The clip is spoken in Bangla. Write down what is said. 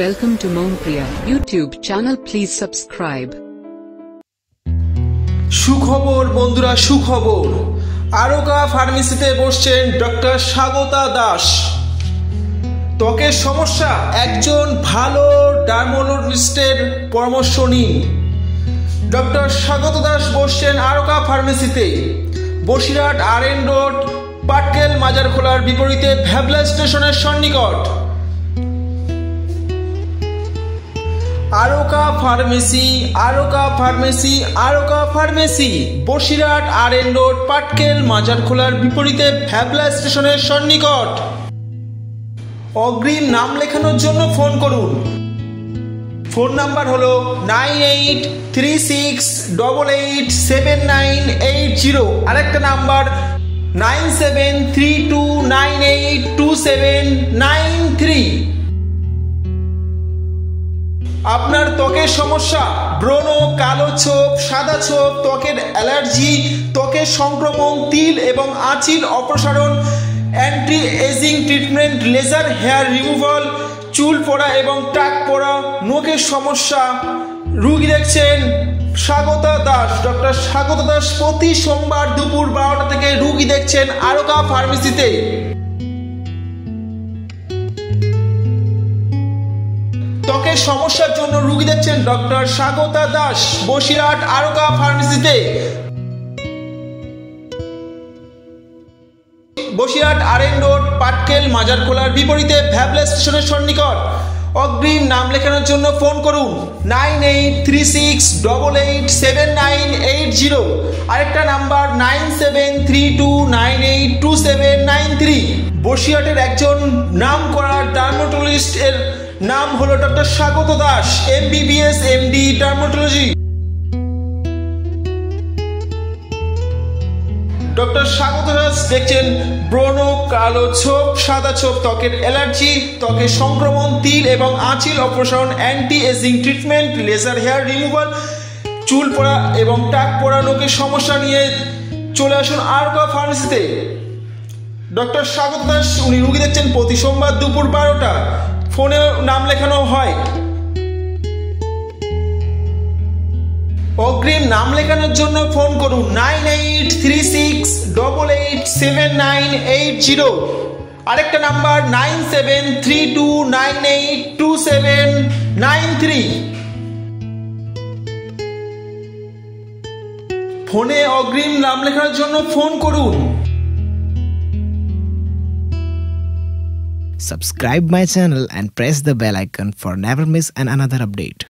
Welcome to Mompriya YouTube channel. Please subscribe. সুখবর বন্ধুরা, সুখবর। আরোকা ফার্মেসিতে বসছেন ডক্টর স্বাগতা দাস। ত্বকের সমস্যা, একজন ভালো ডার্মোলজিস্টের পরামর্শ নিন। ডক্টর স্বাগতা দাস বসছেন আরোকা ফার্মেসিতে, বসিরহাট RN রোড, পাটকেল মাজারখোলার বিপরীতে ভ্যাবলা স্টেশনের সন্নিকট। Aroka pharmacy, Aroka pharmacy, Aroka pharmacy, Basirhat RN road, Patkel মাজারখোলার বিপরীতে ভ্যাবলা স্টেশনের সন্নিকট। অগ্রিম নাম লেখানোর জন্য ফোন করুন। ফোন নাম্বার হলো 9836887980। আরেকটা নাম্বার 9732982793। আপনার ত্বকের সমস্যা, ব্রণ, কালো ছোপ, সাদা ছোপ, ত্বকের অ্যালার্জি, ত্বকের সংক্রমণ, তিল এবং আঁচিল অপসারণ, anti aging treatment, laser hair removal, চুল পড়া এবং টাক পড়া, নখের সমস্যা, রুগী দেখছেন স্বাগতা দাস। ডক্টর স্বাগতা দাস প্রতি সোমবার দুপুর 12টা থেকে রুগী দেখছেন আরোকা ফার্মেসিতে। ত্বকের সমস্যার জন্য রুগী দেখছেন ডক্টর স্বাগতা দাস, বসিরহাট আরোকা ফার্মেসিতে। বসিরহাট RN রোড, পাটকেল মাজারখোলার বিপরীতে ভ্যাবলা স্টেশনের সন্নিকট। অগ্রিম নাম লেখানোর জন্য ফোন করুন 9836887980। আরেকটা নাম্বার 9732982793। বসিরহাটের একজন নামকরা ডার্মাটোলজিস্ট এর নাম হলো doctor Swagata Das, MBBS MD dermatology. Doctor Swagata Das দেখছেন ব্রণ, কালো ছোপ, সাদা ছোপ, ত্বকের অ্যালার্জি, ত্বকের সংক্রমণ, তিল এবং আঁচিল অপসারণ, anti aging treatment, laser hair removal, চুল পড়া এবং টাক পড়া, নখের সমস্যা নিয়ে চলে আসুন আরোকা ফার্মেসিতে। ডক্টর স্বাগতা দাস উনি রুগী দেখছেন প্রতি সোমবার দুপুর 12টা। ফোনে নাম লেখানো হয়। অগ্রিম নাম লেখানোর জন্য ফোন করুন 9836887980। আরেকটা নাম্বার 9732982793। ফোনে অগ্রিম নাম লেখানোর জন্য ফোন করুন। Subscribe my channel and press the bell icon for never miss another update.